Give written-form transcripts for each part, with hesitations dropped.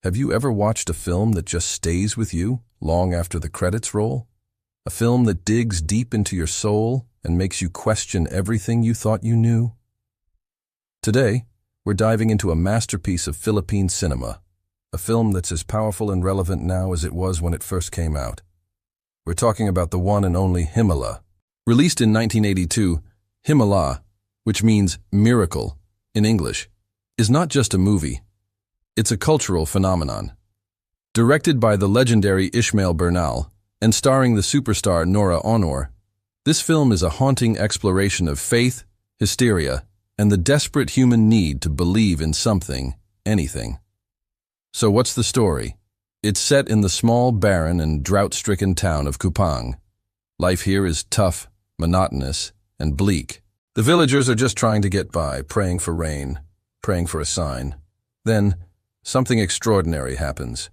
Have you ever watched a film that just stays with you long after the credits roll? A film that digs deep into your soul and makes you question everything you thought you knew? Today, we're diving into a masterpiece of Philippine cinema, a film that's as powerful and relevant now as it was when it first came out. We're talking about the one and only Himala. Released in 1982, Himala, which means miracle in English, is not just a movie. It's a cultural phenomenon. Directed by the legendary Ismael Bernal and starring the superstar Nora Honor, this film is a haunting exploration of faith, hysteria, and the desperate human need to believe in something, anything. So what's the story? It's set in the small, barren, and drought-stricken town of Kupang. Life here is tough, monotonous, and bleak. The villagers are just trying to get by, praying for rain, praying for a sign. Then, something extraordinary happens.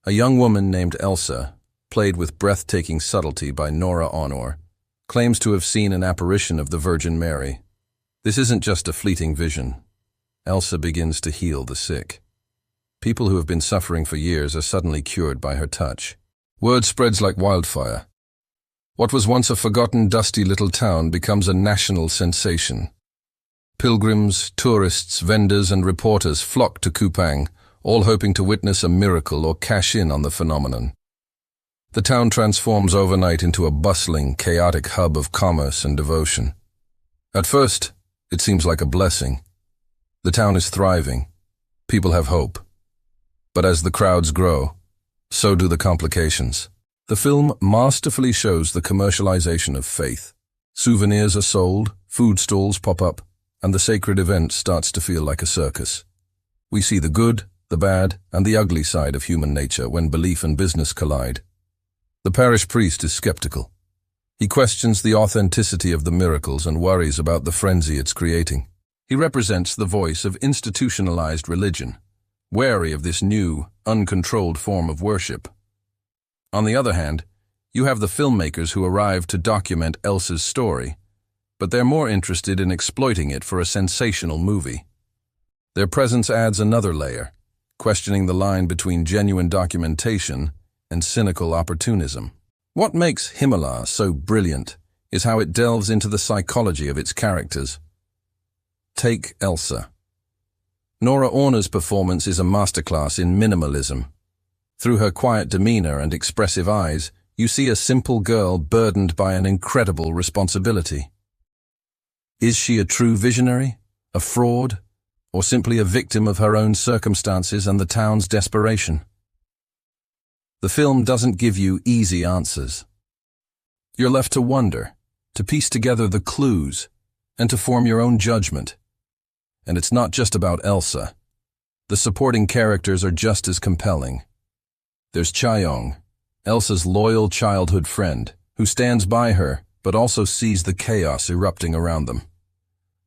A young woman named Elsa, played with breathtaking subtlety by Nora Honor, claims to have seen an apparition of the Virgin Mary. This isn't just a fleeting vision. Elsa begins to heal the sick. People who have been suffering for years are suddenly cured by her touch. Word spreads like wildfire. What was once a forgotten, dusty little town becomes a national sensation. Pilgrims, tourists, vendors, and reporters flock to Kupang, all hoping to witness a miracle or cash in on the phenomenon. The town transforms overnight into a bustling, chaotic hub of commerce and devotion. At first, it seems like a blessing. The town is thriving. People have hope. But as the crowds grow, so do the complications. The film masterfully shows the commercialization of faith. Souvenirs are sold, food stalls pop up, and the sacred event starts to feel like a circus. We see the good, the bad, and the ugly side of human nature when belief and business collide. The parish priest is skeptical. He questions the authenticity of the miracles and worries about the frenzy it's creating. He represents the voice of institutionalized religion, wary of this new, uncontrolled form of worship. On the other hand, you have the filmmakers who arrive to document Elsa's story, but they're more interested in exploiting it for a sensational movie. Their presence adds another layer, questioning the line between genuine documentation and cynical opportunism. What makes Himala so brilliant is how it delves into the psychology of its characters. Take Elsa. Nora Honor's performance is a masterclass in minimalism. Through her quiet demeanor and expressive eyes, you see a simple girl burdened by an incredible responsibility. Is she a true visionary, a fraud, or simply a victim of her own circumstances and the town's desperation? The film doesn't give you easy answers. You're left to wonder, to piece together the clues, and to form your own judgment. And it's not just about Elsa. The supporting characters are just as compelling. There's Chayoung, Elsa's loyal childhood friend, who stands by her but also sees the chaos erupting around them.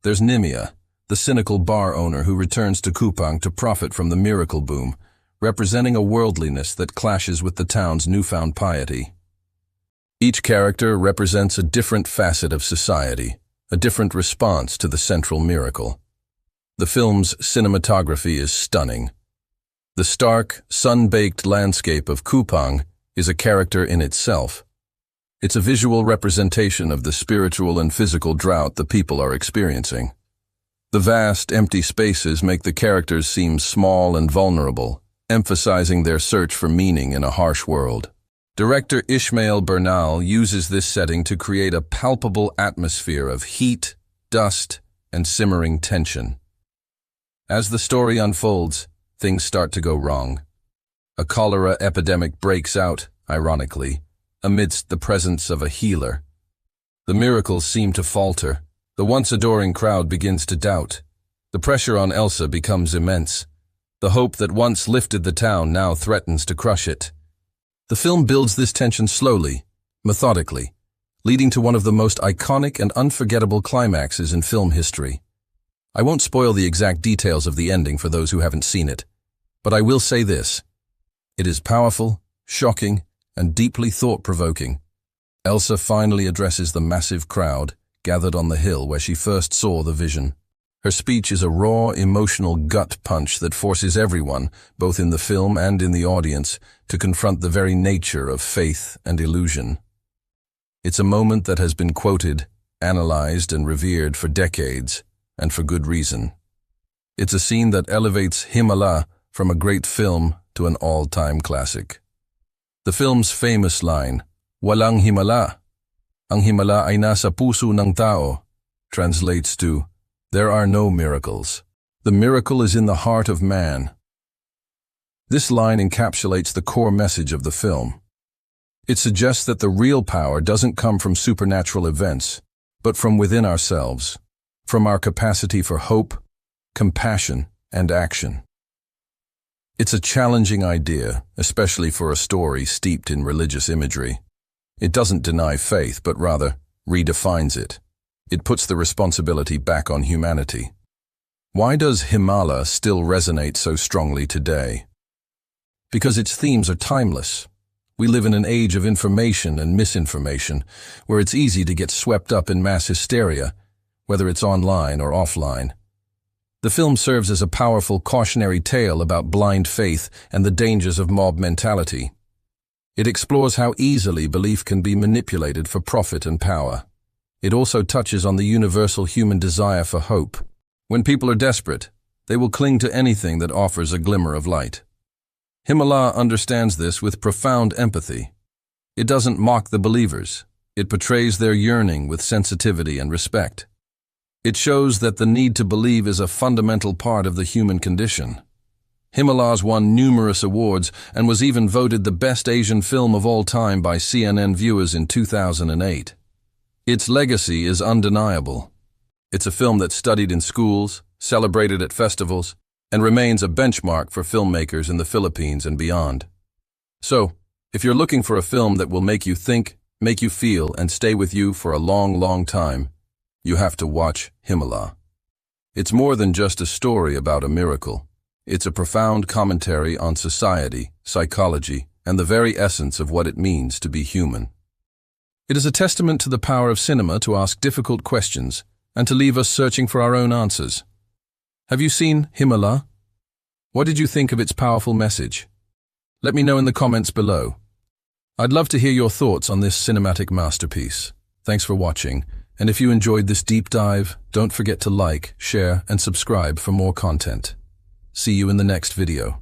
There's Nimia, the cynical bar owner who returns to Kupang to profit from the miracle boom, representing a worldliness that clashes with the town's newfound piety. Each character represents a different facet of society, a different response to the central miracle. The film's cinematography is stunning. The stark, sun-baked landscape of Kupang is a character in itself. It's a visual representation of the spiritual and physical drought the people are experiencing. The vast, empty spaces make the characters seem small and vulnerable, emphasizing their search for meaning in a harsh world. Director Ismael Bernal uses this setting to create a palpable atmosphere of heat, dust, and simmering tension. As the story unfolds, things start to go wrong. A cholera epidemic breaks out, ironically, amidst the presence of a healer. The miracles seem to falter. The once adoring crowd begins to doubt. The pressure on Elsa becomes immense. The hope that once lifted the town now threatens to crush it. The film builds this tension slowly, methodically, leading to one of the most iconic and unforgettable climaxes in film history. I won't spoil the exact details of the ending for those who haven't seen it, but I will say this. It is powerful, shocking, and deeply thought-provoking. Elsa finally addresses the massive crowd gathered on the hill where she first saw the vision. Her speech is a raw, emotional gut punch that forces everyone, both in the film and in the audience, to confront the very nature of faith and illusion. It's a moment that has been quoted, analyzed, and revered for decades, and for good reason. It's a scene that elevates Himala from a great film to an all-time classic. The film's famous line, "Walang himala. Ang himala ay nasa puso ng tao," translates to, "There are no miracles. The miracle is in the heart of man." This line encapsulates the core message of the film. It suggests that the real power doesn't come from supernatural events, but from within ourselves, from our capacity for hope, compassion, and action. It's a challenging idea, especially for a story steeped in religious imagery. It doesn't deny faith, but rather redefines it. It puts the responsibility back on humanity. Why does Himala still resonate so strongly today? Because its themes are timeless. We live in an age of information and misinformation, where it's easy to get swept up in mass hysteria, whether it's online or offline. The film serves as a powerful cautionary tale about blind faith and the dangers of mob mentality. It explores how easily belief can be manipulated for profit and power. It also touches on the universal human desire for hope. When people are desperate, they will cling to anything that offers a glimmer of light. Himala understands this with profound empathy. It doesn't mock the believers. It portrays their yearning with sensitivity and respect. It shows that the need to believe is a fundamental part of the human condition. Himala's won numerous awards and was even voted the best Asian film of all time by CNN viewers in 2008. Its legacy is undeniable. It's a film that's studied in schools, celebrated at festivals, and remains a benchmark for filmmakers in the Philippines and beyond. So, if you're looking for a film that will make you think, make you feel, and stay with you for a long, long time, you have to watch Himala. It's more than just a story about a miracle. It's a profound commentary on society, psychology, and the very essence of what it means to be human. It is a testament to the power of cinema to ask difficult questions and to leave us searching for our own answers. Have you seen Himala? What did you think of its powerful message? Let me know in the comments below. I'd love to hear your thoughts on this cinematic masterpiece. Thanks for watching. And if you enjoyed this deep dive, don't forget to like, share, and subscribe for more content. See you in the next video.